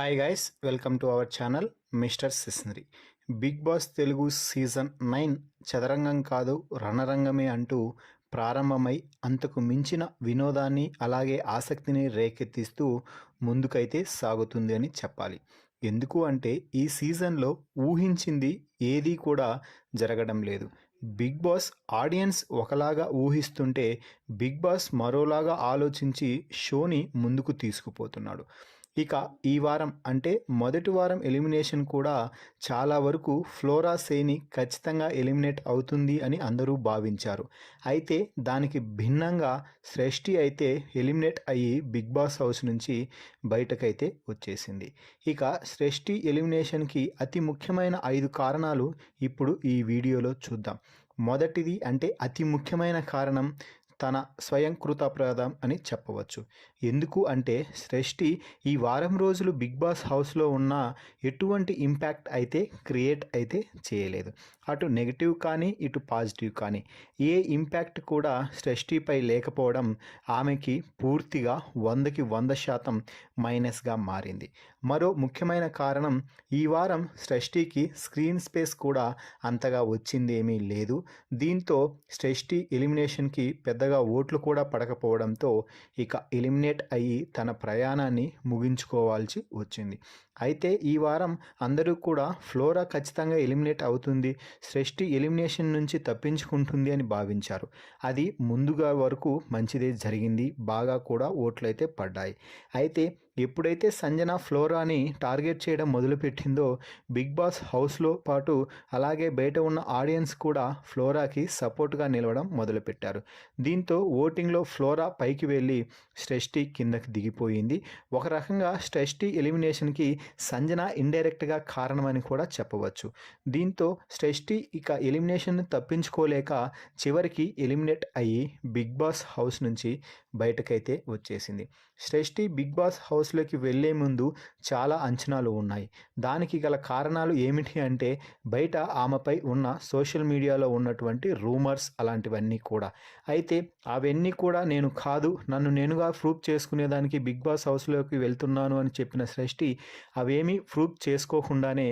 Hi guys, welcome to our channel mister సిస్నరీ. Bigg Boss Telugu season 9 చదరంగం కాదు రణరంగమే అంటూ ప్రారంభమై అంతకు మించిన వినోదాన్ని అలాగే ఆసక్తిని రేకెత్తిస్తూ ముందుకైతే సాగుతుంది అని చెప్పాలి. ఎందుకు అంటే ఈ సీజన్లో ఊహించింది ఏదీ కూడా జరగడం లేదు. బిగ్ బాస్ ఆడియన్స్ ఒకలాగా ఊహిస్తుంటే బిగ్ బాస్ మరోలాగా ఆలోచించి షోని ముందుకు తీసుకుపోతున్నాడు. ఇక ఈ వారం అంటే మొదటి వారం ఎలిమినేషన్ కూడా చాలా వరకు ఫ్లోరా సేని ఖచ్చితంగా ఎలిమినేట్ అవుతుంది అని అందరూ భావించారు. అయితే దానికి భిన్నంగా సృష్టి అయితే ఎలిమినేట్ అయ్యి బిగ్ బాస్ హౌస్ నుంచి బయటకైతే వచ్చేసింది. ఇక సృష్టి ఎలిమినేషన్కి అతి ముఖ్యమైన 5 కారణాలు ఇప్పుడు ఈ వీడియోలో చూద్దాం. మొదటిది అంటే అతి ముఖ్యమైన కారణం తన స్వయంకృతాపరాధం అని చెప్పవచ్చు. ఎందుకు అంటే సృష్టి ఈ వారం రోజులు బిగ్ బాస్ హౌస్లో ఉన్న ఎటువంటి ఇంపాక్ట్ అయితే క్రియేట్ అయితే చేయలేదు. అటు నెగిటివ్ కానీ ఇటు పాజిటివ్ కానీ ఏ ఇంపాక్ట్ కూడా సృష్టిపై లేకపోవడం ఆమెకి పూర్తిగా 100కి 100% మైనస్గా మారింది. మరో ముఖ్యమైన కారణం ఈ వారం సృష్టికి స్క్రీన్ స్పేస్ కూడా అంతగా వచ్చిందేమీ లేదు. దీంతో సృష్టి ఎలిమినేషన్కి పెద్దగా ఓట్లు కూడా పడకపోవడంతో ఇక ఎలిమినేట్ అయ్యి తన ప్రయాణాన్ని ముగించుకోవాల్సి వచ్చింది. అయితే ఈ వారం అందరూ కూడా ఫ్లోరా ఖచ్చితంగా ఎలిమినేట్ అవుతుంది, సృష్టి ఎలిమినేషన్ నుంచి తప్పించుకుంటుంది అని భావించారు. అది ముందుగా వరకు మంచిదే జరిగింది, బాగా కూడా ఓట్లయితే పడ్డాయి. అయితే ఎప్పుడైతే సంజన ఫ్లోరాని టార్గెట్ చేయడం మొదలుపెట్టిందో బిగ్ బాస్ హౌస్లో పాటు అలాగే బయట ఉన్న ఆడియన్స్ కూడా ఫ్లోరాకి సపోర్ట్గా నిలవడం మొదలుపెట్టారు. దీంతో ఓటింగ్లో ఫ్లోరా పైకి వెళ్ళి సృష్టి కిందకి దిగిపోయింది. ఒక రకంగా సృష్టి ఎలిమినేషన్కి సంజన ఇండైరెక్ట్గా కారణమని కూడా చెప్పవచ్చు. దీంతో సృష్టి ఇక ఎలిమినేషన్ తప్పించుకోలేక చివరికి ఎలిమినేట్ అయ్యి బిగ్ బాస్ హౌస్ నుంచి బయటకైతే వచ్చేసింది. సృష్టి బిగ్ బాస్ హౌస్లోకి వెళ్లే ముందు చాలా అంచనాలు ఉన్నాయి. దానికి గల కారణాలు ఏమిటి అంటే బయట ఆమెపై ఉన్న సోషల్ మీడియాలో ఉన్నటువంటి రూమర్స్ అలాంటివన్నీ కూడా. అయితే అవన్నీ కూడా నేను కాదు, నన్ను నేనుగా ప్రూవ్ చేసుకునేదానికి బిగ్ బాస్ హౌస్లోకి వెళ్తున్నాను అని చెప్పిన సృష్టి అవేమీ ప్రూవ్ చేసుకోకుండానే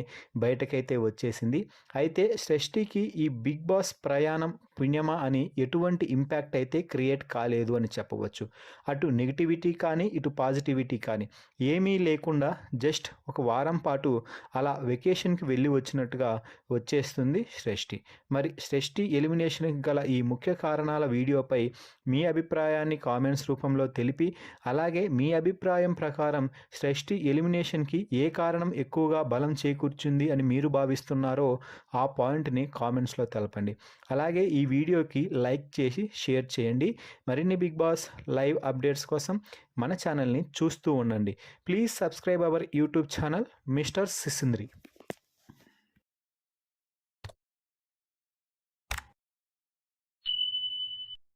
బయటకైతే వచ్చేసింది. అయితే సృష్టికి ఈ బిగ్ బాస్ ప్రయాణం పుణ్యమా అని ఎటువంటి ఇంపాక్ట్ అయితే క్రియేట్ కాలేదు అని చెప్పవచ్చు. అటు నెగిటివిటీ కానీ ఇటు పాజిటివిటీ కానీ ఏమీ లేకుండా జస్ట్ ఒక వారం పాటు అలా వెకేషన్కి వెళ్ళి వచ్చినట్టుగా వచ్చేస్తుంది సృష్టి. మరి సృష్టి ఎలిమినేషన్కి గల ఈ ముఖ్య కారణాల వీడియోపై మీ అభిప్రాయాన్ని కామెంట్స్ రూపంలో తెలిపి అలాగే మీ అభిప్రాయం ప్రకారం సృష్టి ఎలిమినేషన్కి ఏ కారణం ఎక్కువగా బలం చేకూర్చుంది అని మీరు భావిస్తున్నారో ఆ పాయింట్ని కామెంట్స్లో తెలపండి. అలాగే ఈ వీడియోకి లైక్ చేసి షేర్ చేయండి. మరిన్ని బిగ్ బాస్ లైవ్ అప్డేట్స్ కోసం మన ఛానల్ని చూస్తూ ఉండండి. Please subscribe our YouTube channel mister సిసింద్రి.